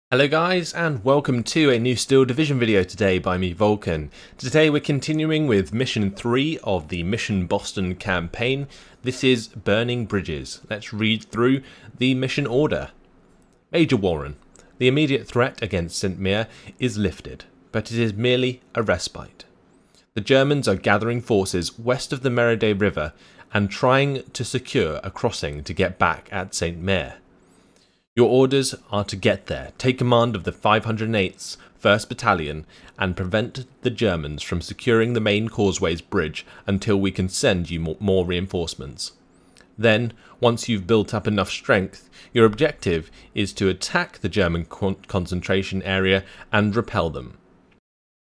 Hello guys, and welcome to a new Steel Division video today by me, Vulcan. Today we're continuing with Mission 3 of the Mission Boston campaign. This is Burning Bridges. Let's read through the mission order. Major Warren, the immediate threat against St. Mir is lifted, but it is merely a respite. The Germans are gathering forces west of the Meride River and trying to secure a crossing to get back at St. Mir. Your orders are to get there, take command of the 508th 1st Battalion, and prevent the Germans from securing the main causeways bridge until we can send you more reinforcements. Then, once you've built up enough strength, your objective is to attack the German concentration area and repel them.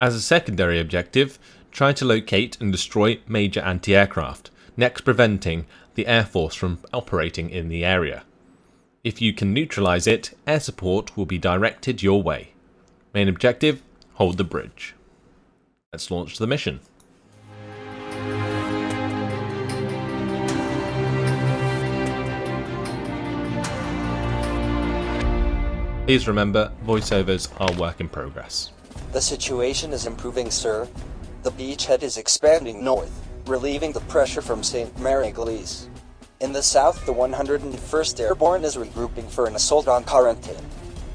As a secondary objective, try to locate and destroy major anti-aircraft, next preventing the Air Force from operating in the area. If you can neutralize it, air support will be directed your way. Main objective, hold the bridge. Let's launch the mission. Please remember, voiceovers are work in progress. The situation is improving, sir. The beachhead is expanding north, relieving the pressure from St. Mary-Église. In the south, the 101st Airborne is regrouping for an assault on Corentin.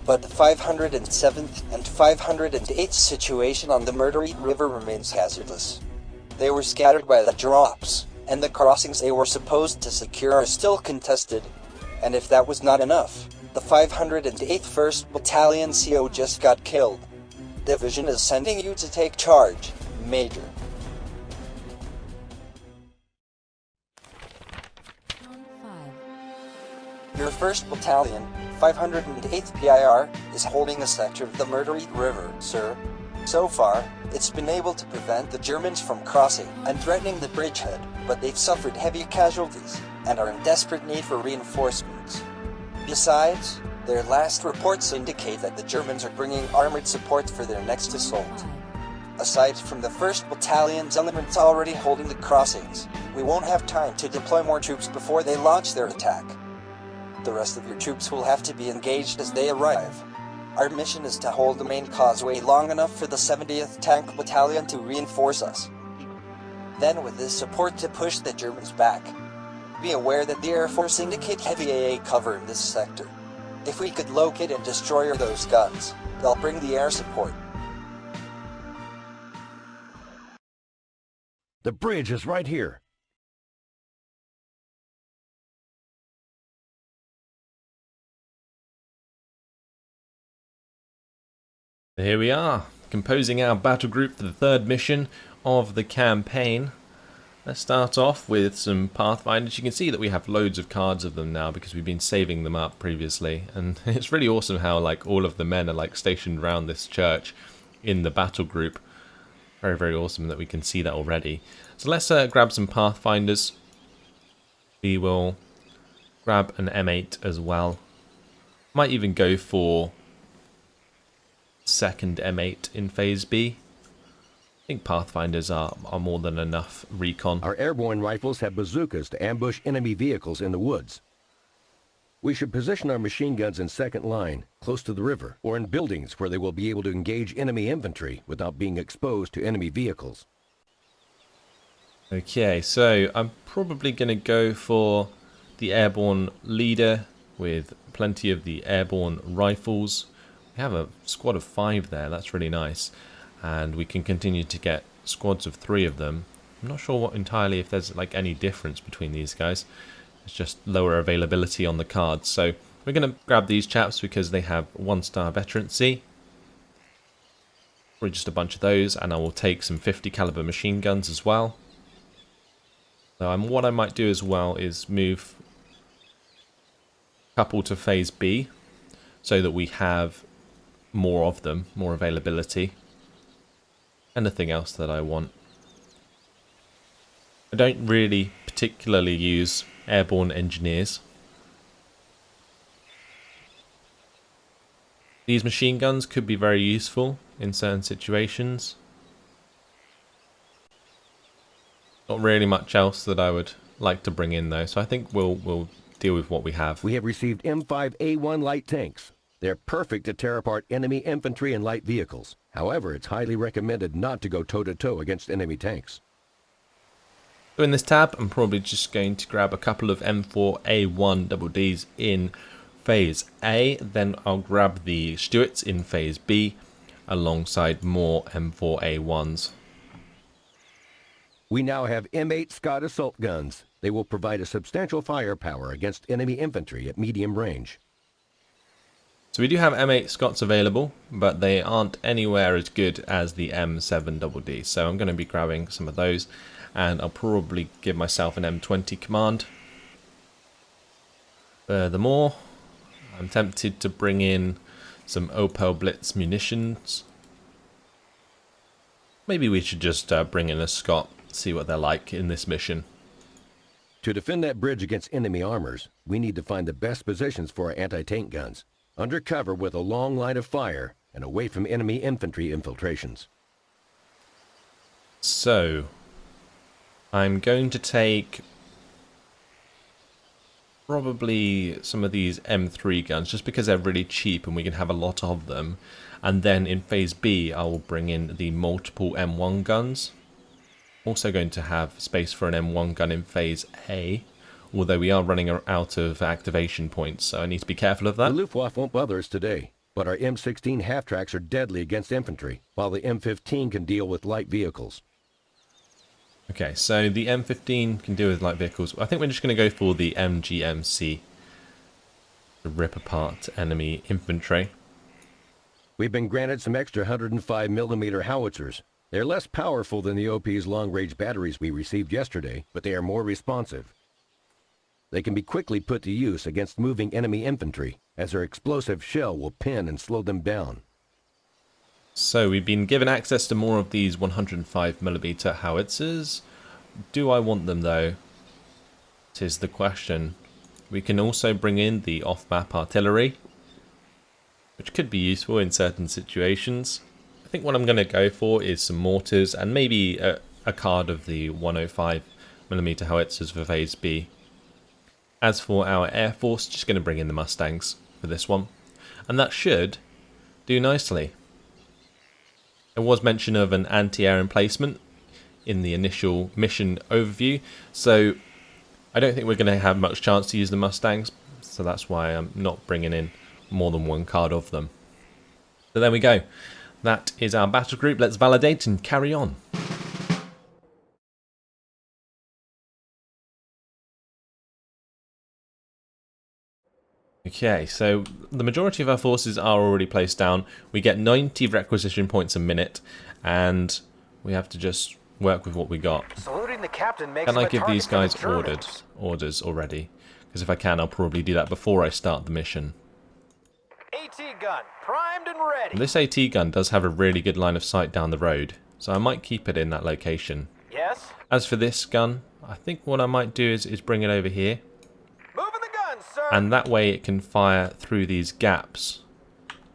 But the 507th and 508th situation on the Meride River remains hazardous. They were scattered by the drops, and the crossings they were supposed to secure are still contested. And if that was not enough, the 508th 1st Battalion CO just got killed. Division is sending you to take charge, Major. Your 1st Battalion, 508th PIR, is holding a sector of the Meride River, sir. So far, it's been able to prevent the Germans from crossing and threatening the bridgehead, but they've suffered heavy casualties and are in desperate need for reinforcements. Besides, their last reports indicate that the Germans are bringing armored support for their next assault. Aside from the 1st Battalion's elements already holding the crossings, we won't have time to deploy more troops before they launch their attack. The rest of your troops will have to be engaged as they arrive. Our mission is to hold the main causeway long enough for the 70th Tank Battalion to reinforce us. Then with this support to push the Germans back. Be aware that the Air Force indicate heavy AA cover in this sector. If we could locate and destroy those guns, they'll bring the air support. The bridge is right here. Here we are, composing our battle group for the third mission of the campaign. Let's start off with some Pathfinders. You can see that we have loads of cards of them now because we've been saving them up previously, and it's really awesome how all of the men are stationed around this church in the battle group. Very, very awesome that we can see that already. So let's grab some Pathfinders. We will grab an M8 as well. Might even go for second M8 in Phase B. I think Pathfinders are more than enough recon. Our airborne rifles have bazookas to ambush enemy vehicles in the woods. We should position our machine guns in second line, close to the river, or in buildings where they will be able to engage enemy infantry without being exposed to enemy vehicles. Okay, so I'm probably going to go for the airborne leader with plenty of the airborne rifles. We have a squad of 5 there, that's really nice. And we can continue to get squads of 3 of them. I'm not sure if there's any difference between these guys. It's just lower availability on the cards. So we're going to grab these chaps because they have 1-star veterancy. Or just a bunch of those, and I will take some 50 caliber machine guns as well. So what I might do as well is move a couple to Phase B so that we have more of them, more availability. Anything else that I want. I don't really particularly use airborne engineers. These machine guns could be very useful in certain situations. Not really much else that I would like to bring in though, so I think we'll deal with what we have. We have received M5A1 light tanks. They're perfect to tear apart enemy infantry and light vehicles. However, it's highly recommended not to go toe-to-toe against enemy tanks. So in this tab, I'm probably just going to grab a couple of M4A1 double Ds in phase A, then I'll grab the Stuarts in phase B, alongside more M4A1s. We now have M8 Scott assault guns. They will provide a substantial firepower against enemy infantry at medium range. So we do have M8 Scots available, but they aren't anywhere as good as the M7 double D. So I'm going to be grabbing some of those, and I'll probably give myself an M20 command. Furthermore, I'm tempted to bring in some Opel Blitz munitions. Maybe we should just bring in a Scot, see what they're like in this mission. To defend that bridge against enemy armors, we need to find the best positions for our anti-tank guns, under cover with a long line of fire and away from enemy infantry infiltrations. So, I'm going to take probably some of these M3 guns, just because they're really cheap and we can have a lot of them. And then in phase B, I will bring in the multiple M1 guns. Also going to have space for an M1 gun in phase A, although we are running out of activation points, so I need to be careful of that. The Luftwaffe won't bother us today, but our M16 half-tracks are deadly against infantry, while the M15 can deal with light vehicles. Okay, so the M15 can deal with light vehicles. I think we're just going to go for the MGMC to rip apart enemy infantry. We've been granted some extra 105mm howitzers. They're less powerful than the OP's long-range batteries we received yesterday, but they are more responsive. They can be quickly put to use against moving enemy infantry, as their explosive shell will pin and slow them down. So we've been given access to more of these 105mm howitzers. Do I want them though? Tis the question. We can also bring in the off-map artillery, which could be useful in certain situations. I think what I'm going to go for is some mortars and maybe a card of the 105mm howitzers for phase B. As for our Air Force, just going to bring in the Mustangs for this one. And that should do nicely. There was mention of an anti-air emplacement in the initial mission overview, so I don't think we're going to have much chance to use the Mustangs, so that's why I'm not bringing in more than one card of them. So there we go. That is our battle group. Let's validate and carry on. Okay, so the majority of our forces are already placed down. We get 90 requisition points a minute, and we have to just work with what we got. Saluting the captain makes Can I him a give these target for guys the Germans. orders already? Because if I can, I'll probably do that before I start the mission. AT gun, primed and ready. And this AT gun does have a really good line of sight down the road, so I might keep it in that location. Yes. As for this gun, I think what I might do is bring it over here. Moving the gun, sir. And that way it can fire through these gaps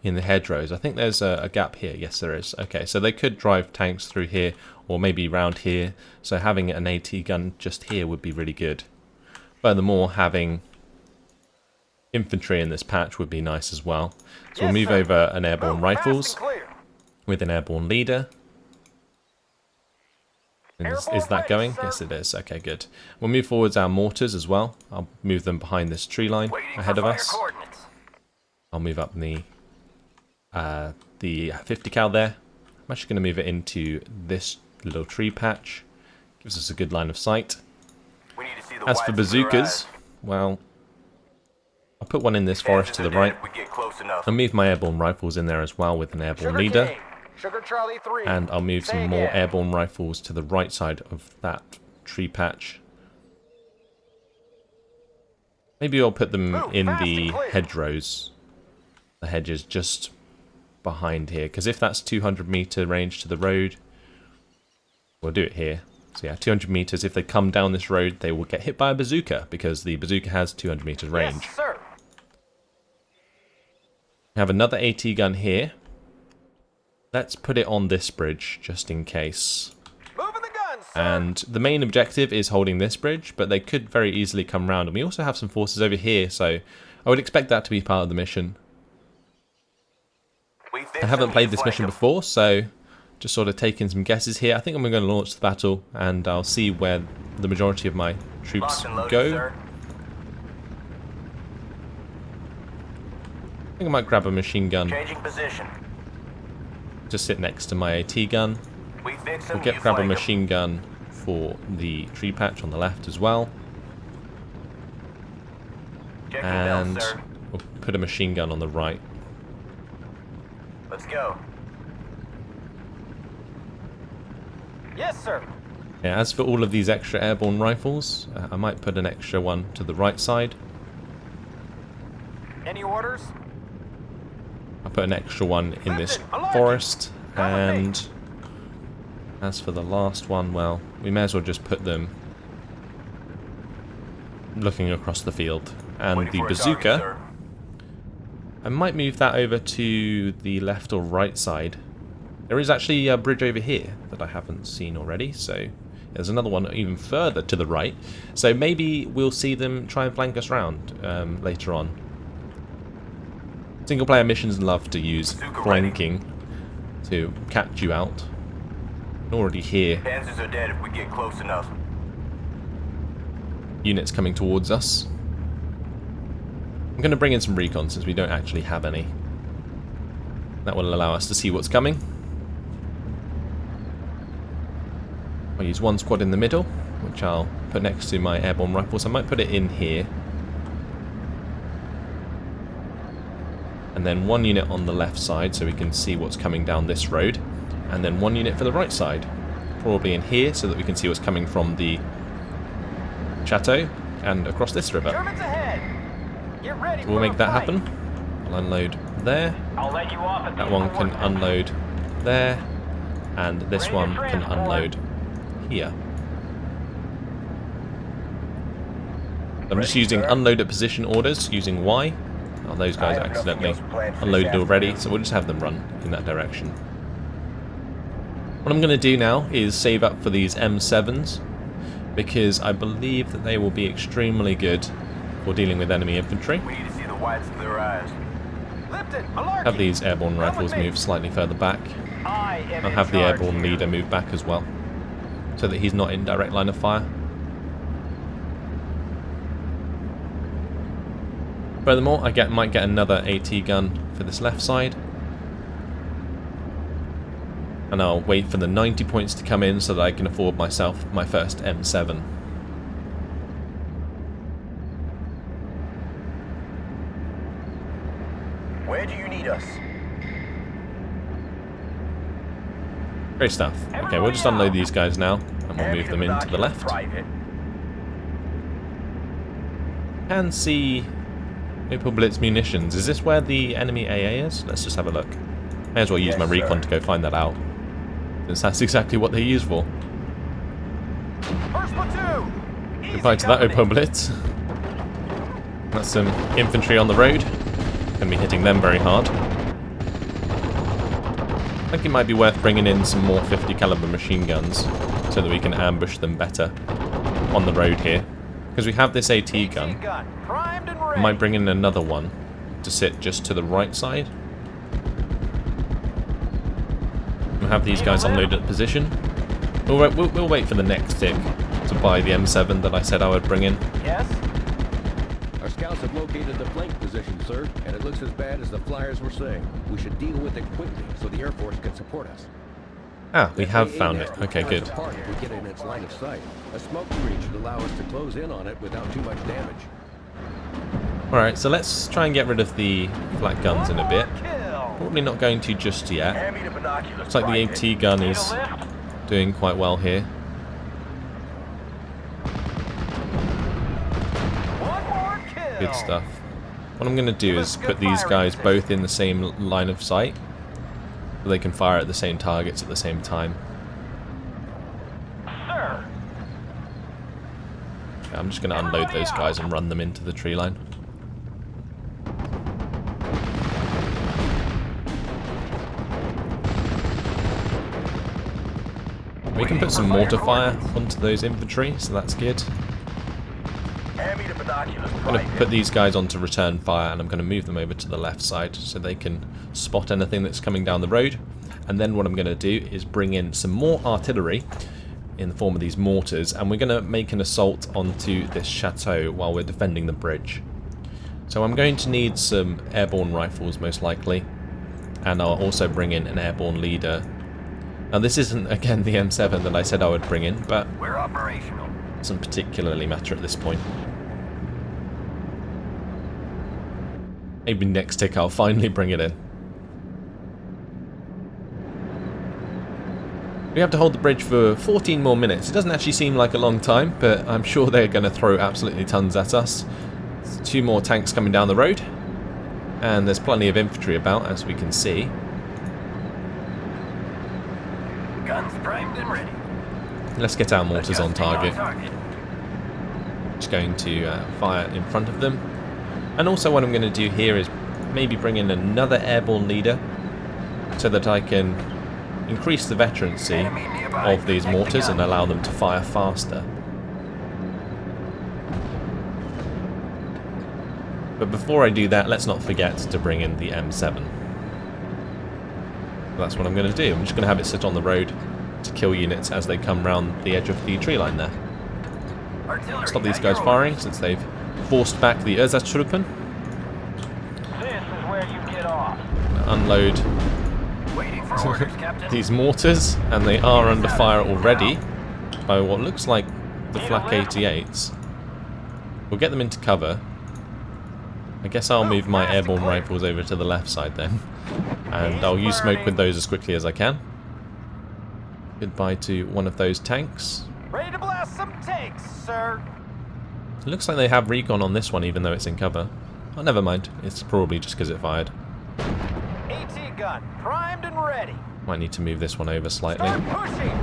in the hedgerows. I think there's a gap here. Yes, there is. Okay, so they could drive tanks through here, or maybe round here. So having an AT gun just here would be really good. Furthermore, having infantry in this patch would be nice as well. So we'll move over an airborne rifles with an airborne leader. Is that going? Yes, it is. Okay, good. We'll move forwards our mortars as well. I'll move them behind this tree line ahead of us. I'll move up the 50 cal there. I'm actually going to move it into this little tree patch. Gives us a good line of sight. As for bazookas, well, I'll put one in this forest to the right. I'll move my airborne rifles in there as well with an airborne leader. And I'll move some more airborne rifles to the right side of that tree patch. Maybe I'll put them in the hedgerows. The hedges just behind here. Because if that's 200 meter range to the road, we'll do it here. So yeah, 200 meters. If they come down this road, they will get hit by a bazooka, because the bazooka has 200 meters range. Yes, sir. We have another AT gun here. Let's put it on this bridge, just in case. Moving the gun, sir. And the main objective is holding this bridge, but they could very easily come round. And we also have some forces over here, so I would expect that to be part of the mission. I haven't played this mission before, so just sort of taking some guesses here. I think I'm going to launch the battle, and I'll see where the majority of my troops go. I think I might grab a machine gun. Changing position. Just sit next to my AT gun. We fix We'll them. grab a machine gun for the tree patch on the left as well. And we'll put a machine gun on the right. Let's go. Yes, sir. Yeah, as for all of these extra airborne rifles, I might put an extra one to the right side. Any orders? I'll put an extra one in this forest. And as for the last one, well, we may as well just put them looking across the field. And the bazooka, I might move that over to the left or right side. There is actually a bridge over here that I haven't seen already, so there's another one even further to the right. So maybe we'll see them try and flank us round later on. Single player missions love to use flanking to catch you out. I can already hear Panzers are dead if we get close enough. units coming towards us. I'm going to bring in some recon since we don't actually have any. That will allow us to see what's coming. I'll use one squad in the middle, which I'll put next to my airborne rifles. I might put it in here. And then one unit on the left side so we can see what's coming down this road. And then one unit for the right side. Probably in here so that we can see what's coming from the chateau and across this river. Germans ahead. Get ready. We'll make that happen. I'll unload there. I'll let you off at That one can unload there. And this one can unload here. I'm just using unload at position orders using Y. Oh, those guys accidentally unloaded already, so we'll just have them run in that direction. What I'm going to do now is save up for these M7s, because I believe that they will be extremely good for dealing with enemy infantry. We need to see the whites of their eyes. Lipton, Malarkey. Have these airborne rifles move slightly further back. I am I'll in have the charge airborne here. leader move back as well, so that he's not in direct line of fire. Furthermore, I might get another AT gun for this left side. And I'll wait for the 90 points to come in so that I can afford myself my first M7. Where do you need us? Great stuff. Okay, we'll just unload these guys now, and we'll move them into the left. And see Opel Blitz munitions. Is this where the enemy AA is? Let's just have a look. May as well use my recon to go find that out, since that's exactly what they're used for. First platoon. Goodbye to that Opel Blitz. That's some infantry on the road. Gonna be hitting them very hard. I think it might be worth bringing in some more 50 caliber machine guns so that we can ambush them better on the road here. Because we have this AT gun. Primed and I ready. might bring in another one to sit just to the right side. We'll have these guys unloaded at position. We'll wait for the next tick to buy the M7 that I said I would bring in. Yes. Our scouts have located the flank position, sir, and it looks as bad as the flyers were saying. We should deal with it quickly so the Air Force can support us. Ah, we have found it. Okay, good. Apart if we get in its line of sight. A smoke screen should allow us to close in on it without too much damage. Alright, so let's try and get rid of the flat guns in a bit. Kill. Probably not going to just yet. Hand me the binoculars. Looks like the AT gun is doing quite well here. One more kill. Good stuff. What I'm going to do is put these guys both in the same line of sight, so they can fire at the same targets at the same time. Sir. Okay, I'm just going to unload those guys and run them into the tree line. We can put some mortar fire onto those infantry, so that's good. Hand me the Binoculars. I'm going to put these guys onto return fire, and I'm going to move them over to the left side so they can spot anything that's coming down the road. And then what I'm going to do is bring in some more artillery in the form of these mortars, and we're going to make an assault onto this chateau while we're defending the bridge. So I'm going to need some airborne rifles most likely, and I'll also bring in an airborne leader. Now this isn't again the M7 that I said I would bring in, but We're operational. it doesn't particularly matter at this point. Maybe next tick I'll finally bring it in. We have to hold the bridge for 14 more minutes. It doesn't actually seem like a long time, but I'm sure they're going to throw absolutely tons at us. There's 2 more tanks coming down the road, and there's plenty of infantry about, as we can see. Guns primed and ready. Let's get our mortars on Adjusting target. Just going to fire in front of them. And also what I'm going to do here is maybe bring in another airborne leader so that I can increase the veterancy of these mortars and allow them to fire faster. But before I do that, let's not forget to bring in the M7. That's what I'm going to do. I'm just going to have it sit on the road to kill units as they come round the edge of the tree line there. Stop these guys firing since they've forced back the Ersatztruppen. This is where you get off. Unload Waiting for orders, Captain. these mortars, and they are under fire already by what looks like the Flak 88s. We'll get them into cover. I guess I'll move my airborne rifles over to the left side then, and I'll use smoke with those as quickly as I can. Goodbye to one of those tanks. Ready to blast some tanks, sir. It looks like they have recon on this one even though it's in cover. Oh, never mind. It's probably just because it fired. AT gun primed and ready. Might need to move this one over slightly. Start pushing.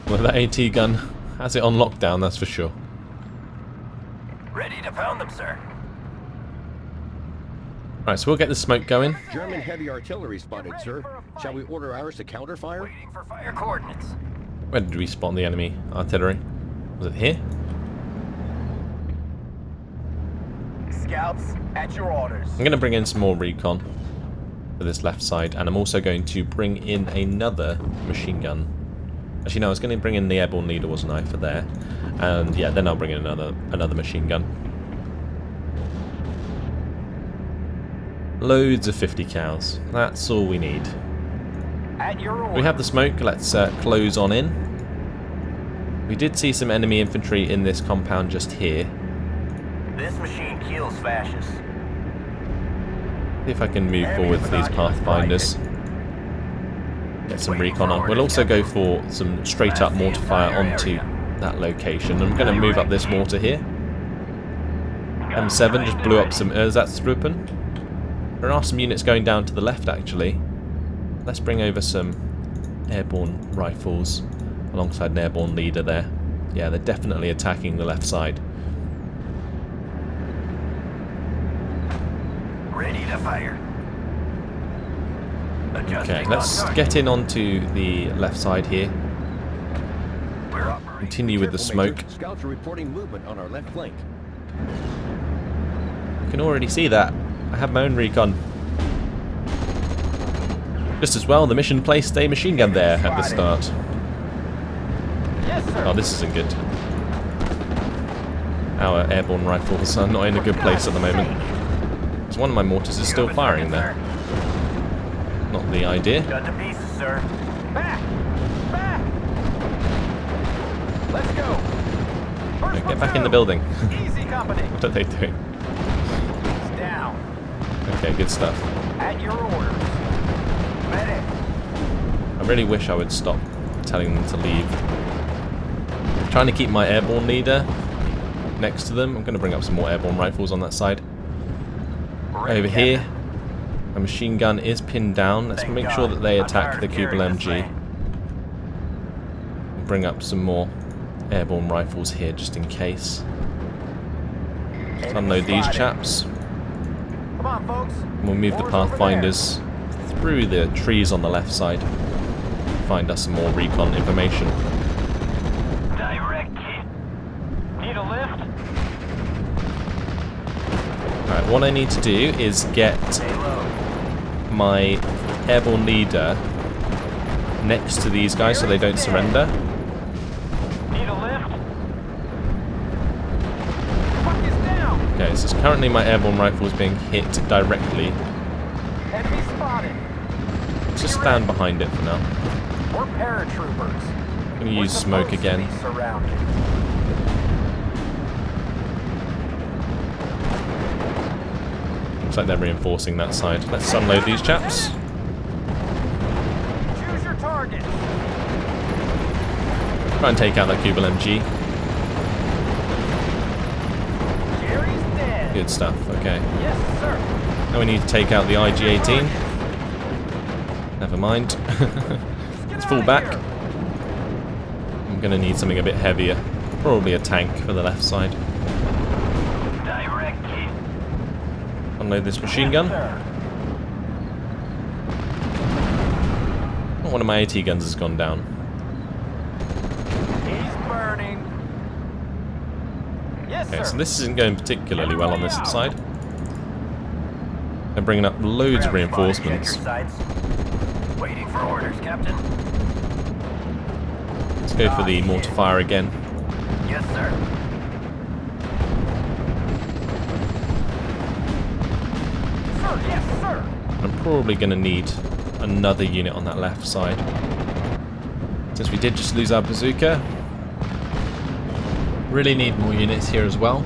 Well, that AT gun has it on lockdown, that's for sure. Ready to pound them, sir. Right, so we'll get the smoke going. German heavy artillery spotted, sir. Shall we order ours to counterfire? Waiting for fire coordinates. Where did we spot the enemy artillery? Was it here? Scouts, at your orders. I'm going to bring in some more recon for this left side, and I'm also going to bring in another machine gun. Actually, no, I was going to bring in the airborne leader, wasn't I, for there? And yeah, then I'll bring in another machine gun. Loads of 50 cals. That's all we need. At your order. We have the smoke. Let's close on in. We did see some enemy infantry in this compound just here. This machine kills fascists. See if I can move forward with these pathfinders. Get some recon on. We'll also go for some straight up mortar fire onto that location. I'm going to move up this mortar here. M7 just blew up some Ersatztruppen. There are some units going down to the left actually. Let's bring over some airborne rifles alongside an airborne leader there. Yeah, they're definitely attacking the left side. Ready to fire. Okay, let's get in onto the left side here. We're operating. Continue with the Careful, smoke. Major. Scouts are reporting movement on our left flank. You can already see that. I have my own recon. Just as well, the mission placed a machine gun there at the start. Yes, sir. Oh, this isn't good. Our airborne rifles are not in a good place at the moment. So one of my mortars is still firing there. Not the idea. Got to pieces, sir. Back! Back! Let's go! First Get back in the platoon. building. Easy company. What are they doing? He's down. Okay, good stuff. At your orders. Ready. I really wish I would stop telling them to leave. I'm trying to keep my airborne leader next to them. I'm going to bring up some more airborne rifles on that side. Over here, a machine gun is pinned down. Let's make sure that they attack the Kubel MG. Bring up some more airborne rifles here just in case. Let's unload these chaps. Come on, folks. We'll move the pathfinders through the trees on the left side. Find us some more recon information. Direct hit. Need a lift? Right, what I need to do is get my airborne leader next to these guys so they don't surrender. Need a lift? Fuck is down! Okay, so currently my airborne rifle is being hit directly. Enemy spotted. Let's just stand behind it for now. We're paratroopers. I'm going to use smoke again. Surrounded. Looks like they're reinforcing that side. Let's unload these chaps. Choose your target. Try and take out that Kubel MG. Jerry's dead. Good stuff, okay. Yes, sir. Now we need to take out the IG-18. Never mind. Let's fall back. I'm going to need something a bit heavier. Probably a tank for the left side. Direct hit. Unload this machine gun. Oh, one of my AT guns has gone down. He's burning. Yes, Okay, sir. so this isn't going particularly well on this side. They're bringing up loads of reinforcements. Check your sights. Waiting for orders, Captain. Let's go for the mortar fire again. Yes, sir. Sir, yes, sir. I'm probably going to need another unit on that left side. Since we did just lose our bazooka. Really need more units here as well.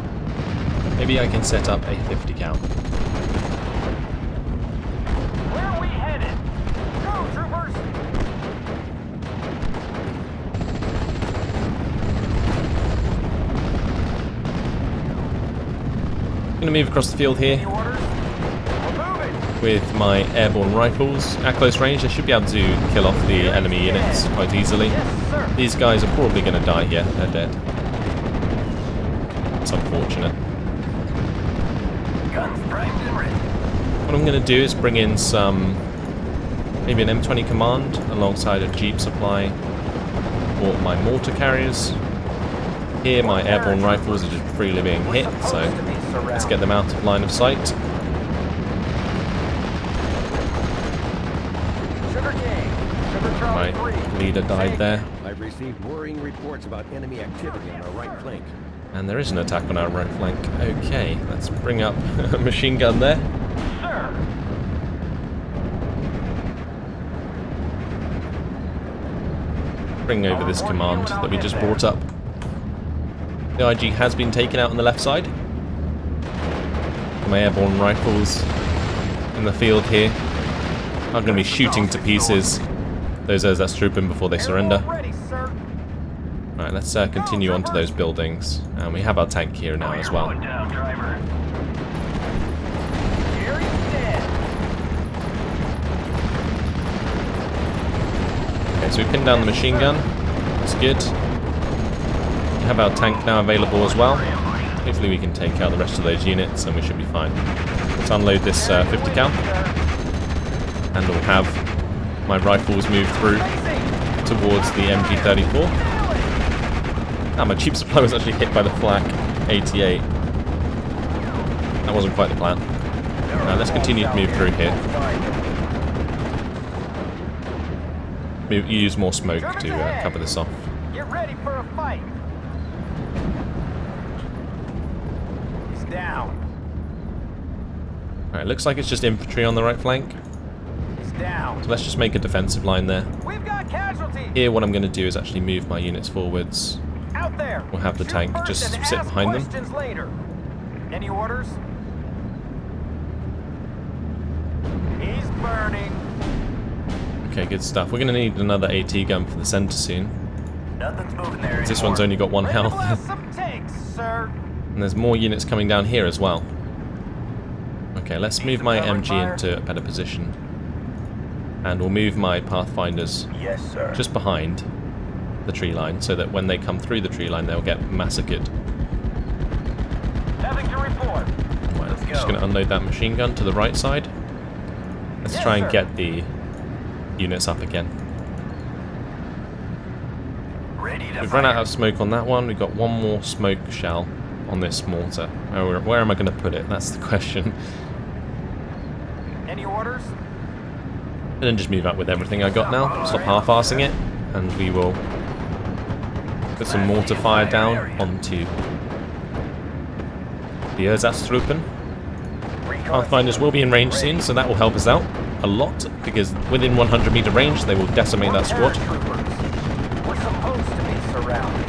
Maybe I can set up a 50 cal. Where are we headed? Go, troopers. I'm going to move across the field here Any orders? We're moving. with my airborne rifles. At close range, I should be able to kill off the enemy units quite easily. Yes, sir. These guys are probably going to die here. They're dead. It's unfortunate. Guns primed and ready. What I'm going to do is bring in some, maybe an M20 Command alongside a Jeep supply or my mortar carriers. Here my airborne rifles are just freely being hit, so let's get them out of line of sight. Sugar King. Sugar Charlie My 3. leader died there. I've received worrying reports about enemy activity on our right flank. And there is an attack on our right flank. Okay, let's bring up a machine gun there. Sir. Bring over this command that we just brought up. The IG has been taken out on the left side. My airborne rifles in the field here are going to be shooting to pieces those that's trooping before they surrender. Ready, sir. Right, let's continue on to those buildings. And we have our tank here now as well. Going down, driver. Jerry's dead. Okay, so we pinned down the machine gun. That's good. We have our tank now available as well. Hopefully we can take out the rest of those units and we should be fine. Let's unload this 50 cal. And we'll have my rifles move through towards the MG34. Ah, my cheap supply was actually hit by the flak 88. That wasn't quite the plan. Now let's continue to move through here. Use more smoke to cover this off. Get ready for a fight. He's down. Alright, looks like it's just infantry on the right flank. He's down. So let's just make a defensive line there. We've got casualties. Here what I'm going to do is actually move my units forwards. Out there. We'll have the Shoot tank first just and sit ask behind them. questions later. Any orders? He's burning. Okay, good stuff. We're going to need another AT gun for the center soon. Nothing's moving there. This one's only got one Ready to health. blast some tanks, sir. And there's more units coming down here as well. Okay, let's move my MG into a better position. And we'll move my Pathfinders Yes, sir. just behind the tree line so that when they come through the tree line they'll get massacred. Nothing to report. Right, I'm just going to unload that machine gun to the right side. Let's Yes, try and sir. get the units up again. Ready to We've fire. run out of smoke on that one. We've got one more smoke shell on this mortar. Where am I going to put it? That's the question. Any orders? And then just move up with everything I got now. Stop half-arsing it. And we will put some mortar fire down onto the Ersatztruppen. Pathfinders will be in range soon, so that will help us out a lot, because within 100 meter range they will decimate that squad. We're supposed to be surrounded.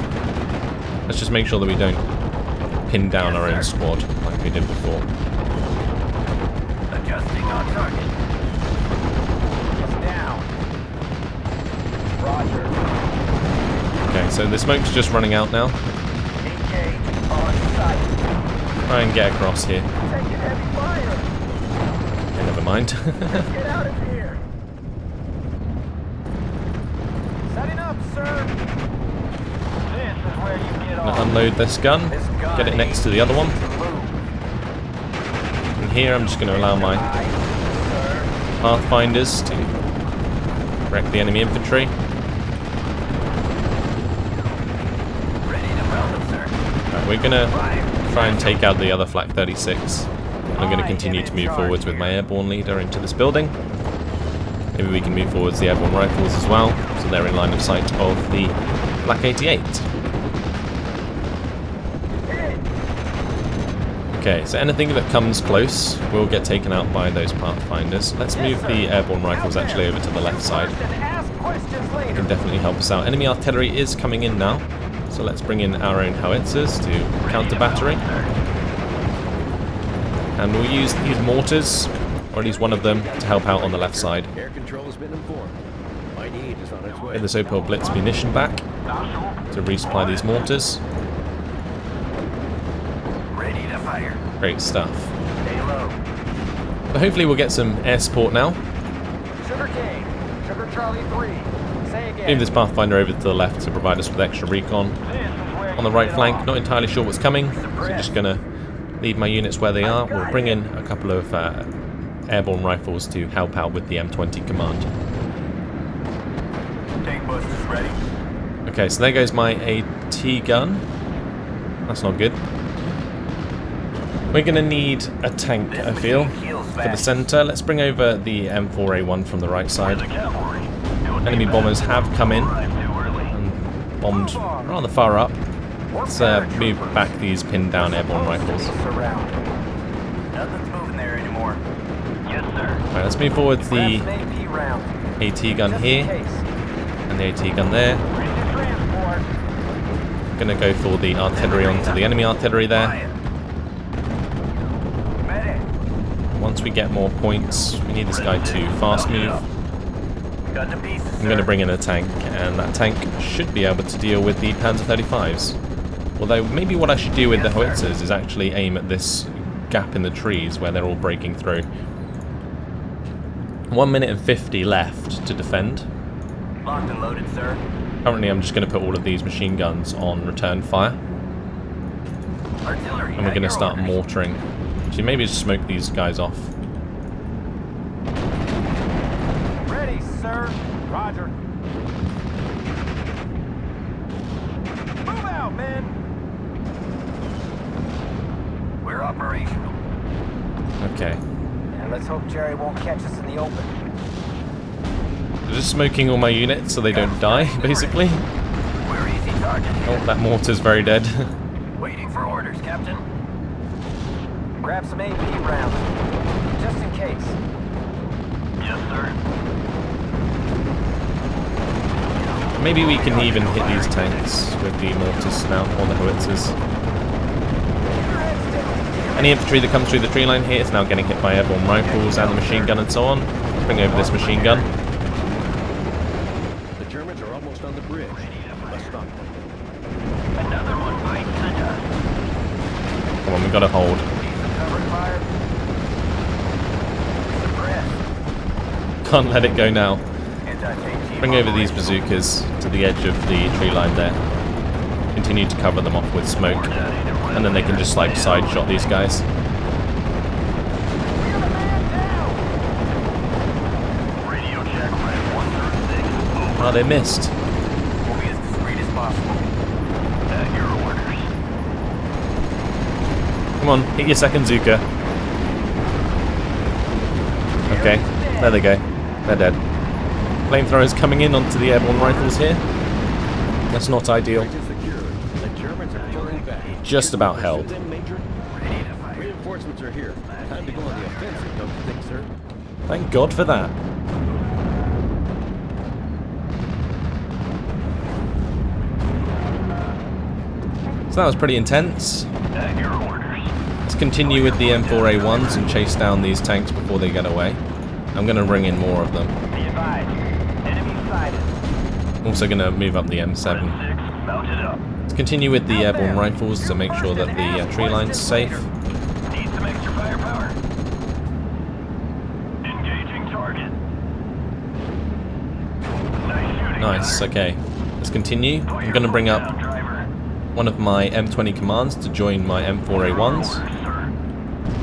Let's just make sure that we don't pin down our own squad like we did before. Adjusting on target. It's down. Roger. Okay, so the smoke's just running out now. Engage on sight. Try and get across here. Taking heavy fire. Okay, never mind. Get out of here. Setting up, sir. This is where you get off. Unload this gun. This gun Get it next to the other one. needs to move. And here I'm just going to allow my Aye, sir. Pathfinders to wreck the enemy infantry. Ready to welcome, sir. Right, we're going to try and take out the other Flak 36. And I'm going to continue to move forwards with my airborne leader into this building. Maybe we can move forwards the airborne rifles as well, so they're in line of sight of the Flak 88. Okay, so anything that comes close will get taken out by those Pathfinders. Let's move the airborne rifles actually over to the left side. And ask questions It later. can definitely help us out. Enemy artillery is coming in now, so let's bring in our own howitzers to counter battery. And we'll use these mortars, or at least one of them, to help out on the left side. Air control has been informed. My need is on its way. Get the Opel Blitz munition back to resupply these mortars. Ready to fire. Great stuff. Stay low. But hopefully we'll get some air support now. Sugar cane. Sugar Charlie 3. Say again. Move this Pathfinder over to the left to provide us with extra recon. This is where On the you right get flank, off. not entirely sure what's coming, so I'm just going to leave my units where they are. We'll bring in a couple of airborne rifles to help out with the M20 command. Tank busters ready. Okay, so there goes my AT gun. That's not good. We're going to need a tank, I feel, for the centre. Let's bring over the M4A1 from the right side. Enemy bombers have come in and bombed rather far up. Let's move back these pinned down airborne rifles. Surrounded. Nothing's moving there anymore. Yes, sir. Right, let's move forward Grab the some AP rounds. AT gun Just in here case. and the AT gun there. Ready to transport. Gonna go for the artillery onto the enemy artillery there. Fire. Medic. Once we get more points, we need this guy to fast move. Got the pieces, I'm going to bring in a tank, and that tank should be able to deal with the Panzer 35s. Although, maybe what I should do with the howitzers is actually aim at this gap in the trees where they're all breaking through. 1 minute and 50 left to defend. Locked and loaded, sir. Currently, I'm just going to put all of these machine guns on return fire, Artillery. and we're going to start mortaring. Actually, maybe just smoke these guys off. Ready, sir. Roger. Move out, men. We're operational. Okay. And let's hope Jerry won't catch us in the open. I'm just smoking all my units so they don't die, basically. We're easy target. Oh, that mortar's very dead. Waiting for orders, Captain. Grab some AP rounds. Just in case. Yes, sir. Maybe we can even hit these tanks with the mortars now, or the howitzers. Any infantry that comes through the tree line here is now getting hit by airborne rifles and the machine gun and so on. Let's bring over this machine gun. The Germans are almost on the bridge. Let's stop them. Another one bites the dust. Come on, we've got to hold. Cover fire. Suppressed. Can't let it go now. Anti-tank team Bring over these operational. bazookas to the edge of the tree line there. Continue to cover them off with smoke. And then they can just like side shot these guys. We have a man down. Radio check, red 136. Oh, they missed. We'll be as discreet as possible. At your orders. on, hit your second Zuka. Okay, there they go. They're dead. Flamethrowers coming in onto the airborne rifles here. That's not ideal. Just about held. Reinforcements are here. Time to go on the offensive, don't you think, sir? Thank God for that. So that was pretty intense. Let's continue with the M4A1s and chase down these tanks before they get away. I'm going to bring in more of them. Be advised. Enemy sighted. Also going to move up the M7. Mounted up. Let's continue with the airborne rifles to make sure that the tree line's safe. Need some extra firepower. Engaging target. Nice shooting. Nice, okay. Let's continue. I'm going to bring up one of my M20 commands to join my M4A1s.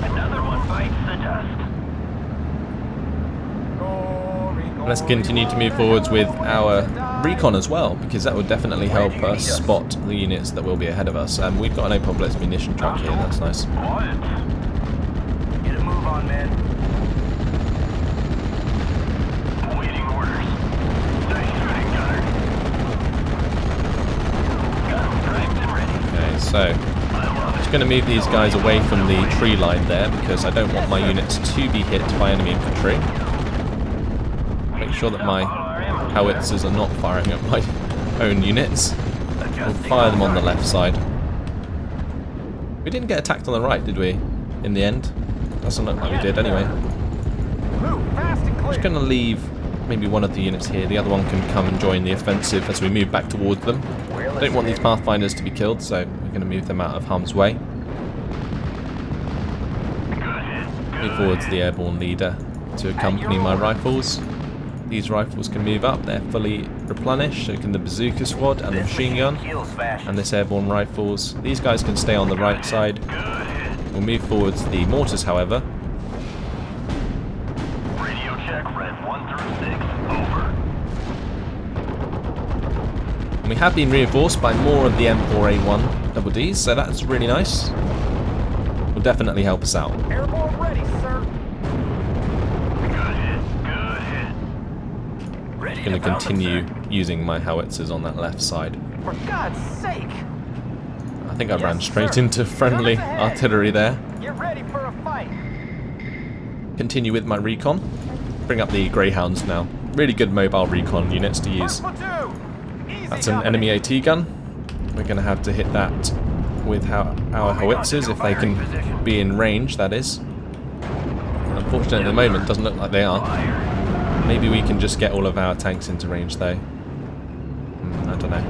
Another one bites the dust. Let's continue to move forwards with our recon as well, because that would definitely help us spot the units that will be ahead of us. We've got an Apocalypse munition truck here, that's nice. Get a move on, man. Awaiting orders. Nice shooting, gunner. Got him primed and ready. Okay, so I'm just going to move these guys away from the tree line there, because I don't want my units to be hit by enemy infantry. Make sure that my howitzers are not firing at my own units. We'll fire them on the left side. We didn't get attacked on the right, did we? In the end? Doesn't look like we did anyway. Just going to leave maybe one of the units here. The other one can come and join the offensive as we move back towards them. I don't want these Pathfinders to be killed, so we're going to move them out of harm's way. Move forwards the airborne leader to accompany my rifles. These rifles can move up, they're fully replenished, so can the bazooka squad and the machine gun, and this airborne rifles. These guys can stay on the right side. We'll move forwards the mortars, however. Radio check, red 1 through 6, over. And we have been reinforced by more of the M4A1 double Ds, so that's really nice. Will definitely help us out. Airborne ready, sir. I'm going to continue using my howitzers on that left side. For God's sake. I think I ran straight into friendly artillery there. Get ready for a fight. Continue with my recon. Bring up the Greyhounds now. Really good mobile recon units to use. That's an enemy AT gun. We're going to have to hit that with our howitzers if they can be in range, that is. Unfortunately at the moment it doesn't look like they are. Maybe we can just get all of our tanks into range though. I don't know.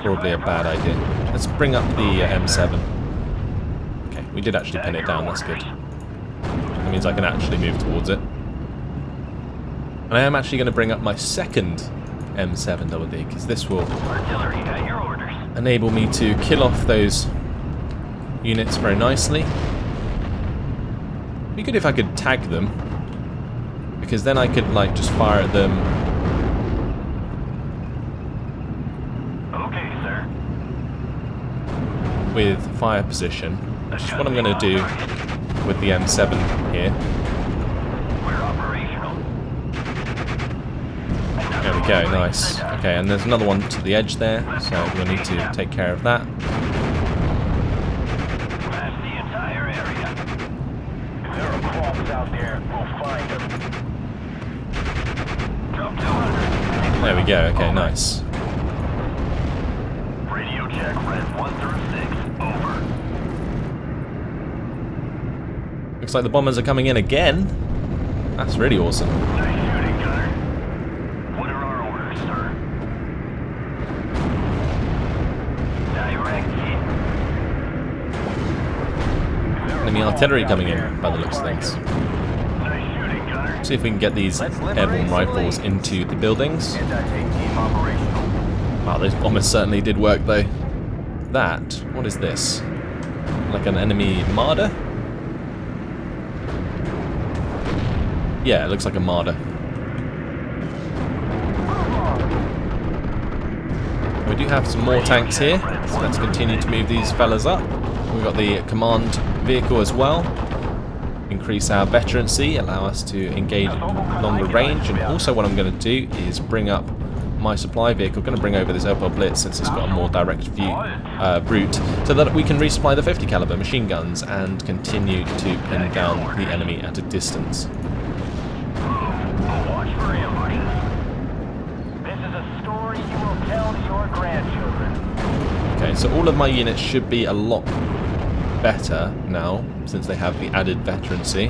Probably a bad idea. Let's bring up the M7. Okay, we did actually pin it down, that's good. That means I can actually move towards it. And I am actually going to bring up my second M7 double D, because this will enable me to kill off those units very nicely. It'd be good if I could tag them, because then I could like just fire at them. Okay, sir. With fire position, which is what I'm going to do with the M7 here. We're operational. There we go, nice. Okay, and there's another one to the edge there, so we'll need to take care of that. Blast the entire area. If there are qualms out there, we'll find them. Drop 200. There we go, okay, nice. Radio check, red 1 through 6, over. Looks like the bombers are coming in again. That's really awesome. Nice shooting, gunner. What are our orders, sir? Direct hit. Enemy artillery coming in, by the looks of things. Nice shooting, gunner. See if we can get these airborne rifles into the buildings. Anti-tank team operational. Wow, those bombers certainly did work though. That, what is this? Like an enemy Marder? Yeah, it looks like a Marder. We do have some more tanks here, so let's continue to move these fellas up. We've got the command vehicle as well. Increase our veterancy, allow us to engage at longer range, and also what I'm going to do is bring up my supply vehicle. I'm going to bring over this Opel Blitz since it's got a more direct view route, so that we can resupply the 50 caliber machine guns and continue to pin down the enemy at a distance. Watch for ambushes. This is a story you will tell to your grandchildren. Okay, so all of my units should be a lot better now since they have the added veterancy.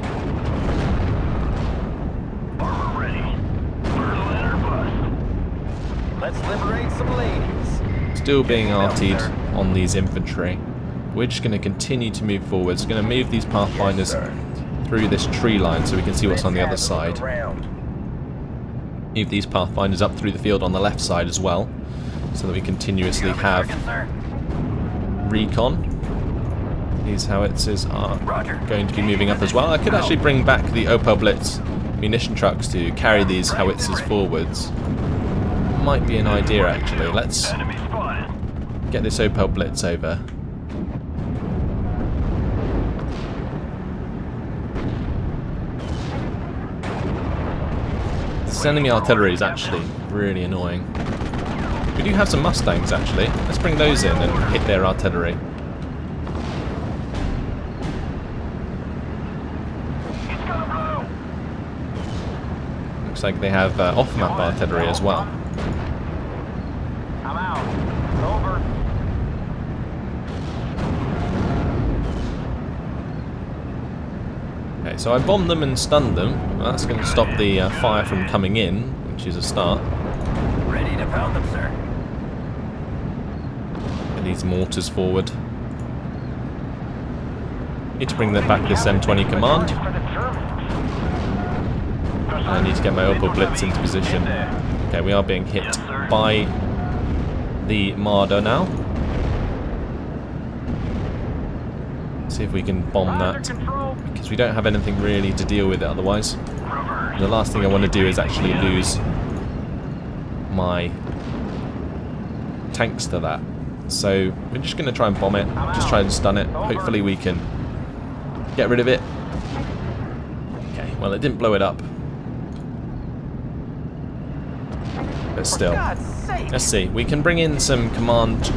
Armor ready. Berlin or bust. Let's liberate some ladies. Still being artied on these infantry. We're just going to continue to move forwards. We're going to move these pathfinders through this tree line so we can see what's on the other side. Move these pathfinders up through the field on the left side as well, so that we continuously have recon. These howitzers are going to be moving up as well. I could actually bring back the Opel Blitz munition trucks to carry these howitzers forwards. Might be an idea actually. Let's Enemy spotted. get this Opel Blitz over. This enemy artillery is actually really annoying. We do have some Mustangs actually. Let's bring those in and hit their artillery. It's gonna blow. Looks like they have off-map artillery as well. I'm out. Over. Okay, so I bombed them and stunned them. Well, that's going to stop the fire from coming in, which is a start. Ready to pound them, sir. Get these mortars forward. Need to bring back this M20 command. For the Germans. And I need to get my Opel Blitz into position. Okay, we are being hit by the Marder now. See if we can bomb that, because we don't have anything really to deal with it otherwise. And the last thing I want to do is actually lose my tanks to that. So we're just going to try and bomb it, just try and stun it. Hopefully we can get rid of it. Okay, well it didn't blow it up. But still. Let's see, we can bring in some command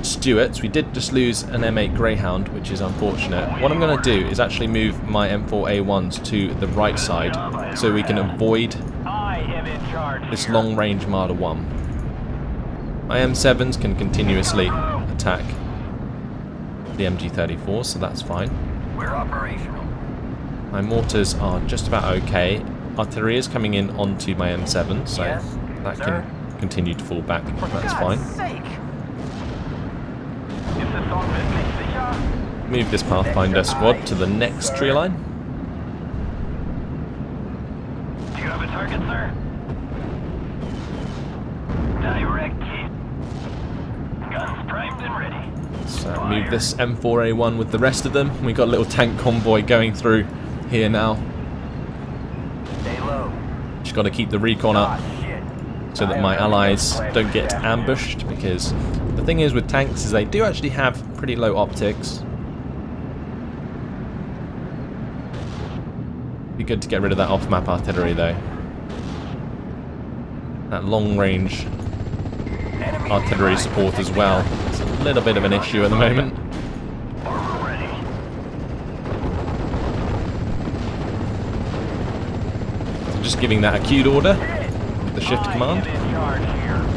Stuarts. We did just lose an M8 Greyhound, which is unfortunate. What I'm going to do is actually move my M4A1s to the right side so we can avoid I am in charge this here. long-range Marder 1. My M7s can continuously attack the MG34, so that's fine. We're operational. My mortars are just about okay. Artillery is coming in onto my M7, so Yes, that sir. can continue to fall back. That's fine. Ist es dort wirklich sicher? Move this Pathfinder squad to the next tree line. Do you have a target, sir? Direct hit. Guns primed and ready. So move this M4A1 with the rest of them. We've got a little tank convoy going through here now. Stay low. Just got to keep the recon up Shit. so that my allies don't get ambushed, because the thing is with tanks is they do actually have pretty low optics. Be good to get rid of that off-map artillery though. That long-range artillery support as well. It's a little bit of an issue at the moment. Armor ready. So just giving that a queued order with the shift command. I am in charge here.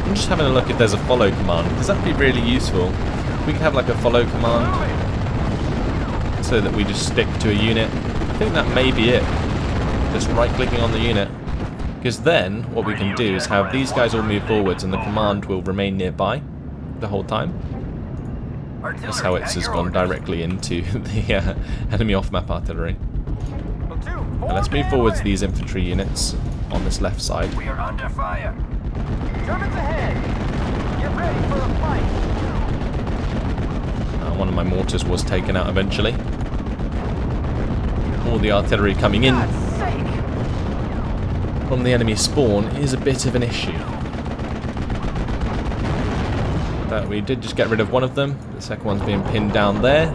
I'm just having a look if there's a follow command, because that'd be really useful. If we could have like a follow command so that we just stick to a unit. I think that may be it. Just right clicking on the unit. Because then what we can do is have these guys all move forwards and the command will remain nearby the whole time. That's how it's just gone directly into the enemy off-map artillery. Now let's move forwards these infantry units on this left side. We are under fire. Germans ahead. Get ready for a fight. One of my mortars was taken out eventually. All the artillery coming in. from the enemy spawn is a bit of an issue. But we did just get rid of one of them. The second one's being pinned down there.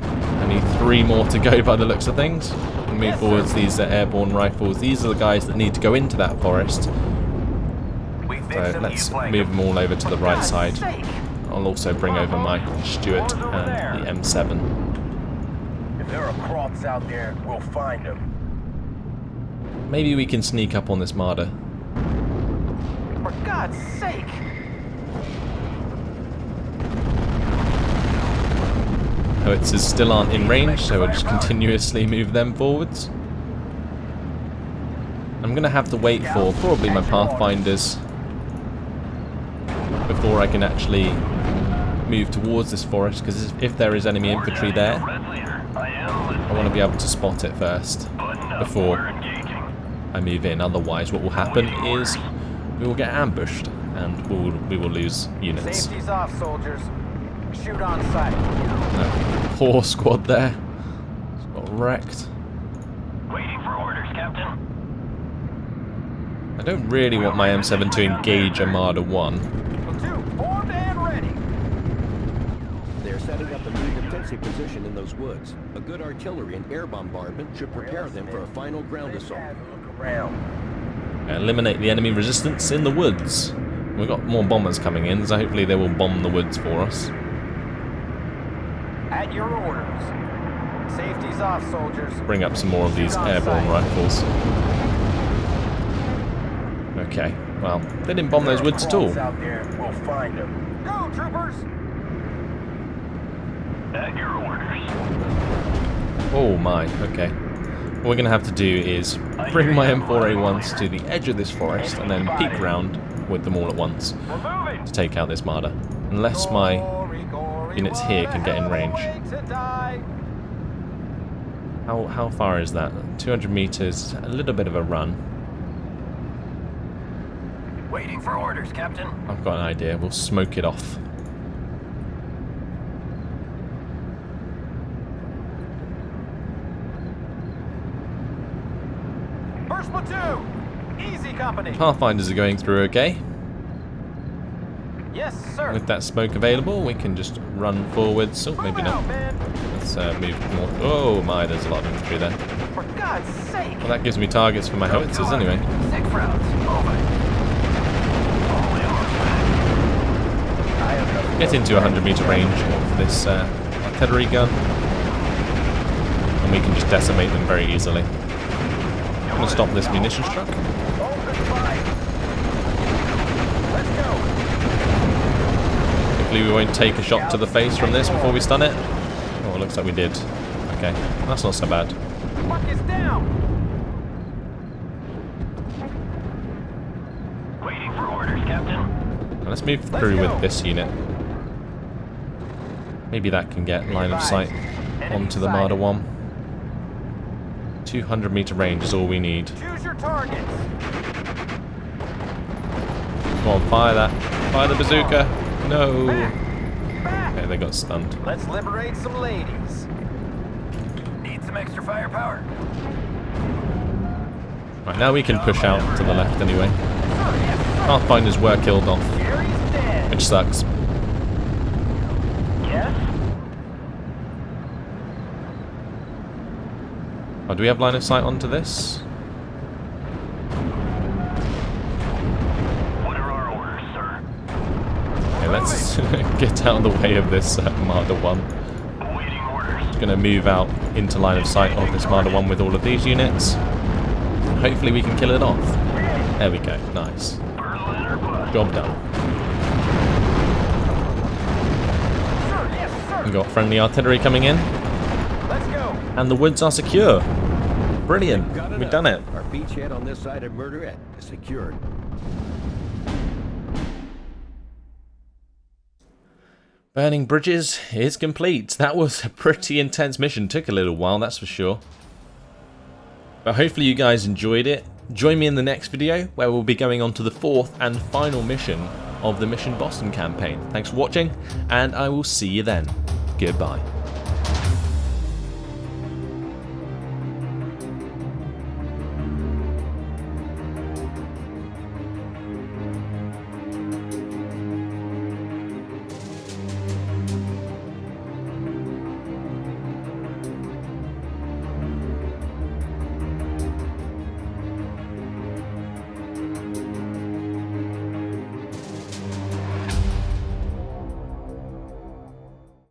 I need 3 more to go by the looks of things. And move forwards, these are airborne rifles. These are the guys that need to go into that forest. So let's move them all over to the right side. I'll also bring over my Stuart and the M7. If there are crops out there, we'll find them. Maybe we can sneak up on this Marder. For God's sake! Howitzers still aren't in range, so we'll just continuously move them forwards. I'm going to have to wait for probably my Pathfinders before I can actually move towards this forest, because if there is enemy infantry there, I want to be able to spot it first before I move in. Otherwise what will happen is we will get ambushed and we will lose units. Safety's off, soldiers. Shoot on sight. No, poor squad there. It's got wrecked. Waiting for orders, Captain. I don't really want my M7 to engage a Marder 1. Platoon, formed and ready. They're setting up a new defensive position in those woods. A good artillery and air bombardment should prepare them for a final ground assault. Look around. Eliminate the enemy resistance in the woods. We've got more bombers coming in, so hopefully they will bomb the woods for us. At your orders. Safety's off, soldiers. Bring up some more of these airborne rifles. Okay, well, they didn't bomb those woods at all. Crops out there, we'll find them. Go, troopers! At your orders. Oh my, okay. What we're going to have to do is bring my M4A1s to the edge of this forest and then peek round with them all at once to take out this Marder. Unless my units here can get in range. How far is that? 200 meters, a little bit of a run. Waiting for orders, Captain. I've got an idea, we'll smoke it off. First platoon! Easy company! Pathfinders are going through okay. Yes, sir! With that smoke available, we can just run forwards. Oh, maybe not. Let's move more. Oh my, there's a lot of infantry there. For God's sake! Well, that gives me targets for my howitzers anyway. 6 rounds. Over. Get into 100 meter range of this artillery gun, and we can just decimate them very easily. I'm going to stop this munitions truck. Hopefully we won't take a shot to the face from this before we stun it. Oh, it looks like we did. Okay, that's not so bad. Fuck is down! Waiting for orders, Captain. Now let's move through with this unit. Maybe that can get line of sight onto the Marder 1. 200 meter range is all we need. Choose your targets! Come on, fire that. Fire the bazooka. No. Back! Okay, they got stunned. Let's liberate some ladies. Need some extra firepower. Right, now we can push out to the left anyway. Pathfinders were killed off, Gary's dead. which sucks. Yes? Oh, do we have line of sight onto this? What are our orders, sir? Okay, let's get out of the way of this Marder 1. Awaiting orders. Going to move out into line of sight of this Marder 1 with all of these units. Hopefully we can kill it off. There we go, nice. Berlin or bust. Job done. Sir, yes, sir! We've got friendly artillery coming in, Let's go! and the woods are secure. Brilliant, we've done it. Our beachhead on this side of Murderette is secured. Burning bridges is complete. That was a pretty intense mission. Took a little while, that's for sure. But hopefully you guys enjoyed it. Join me in the next video where we'll be going on to the 4th and final mission of the Mission Boston campaign. Thanks for watching, and I will see you then. Goodbye.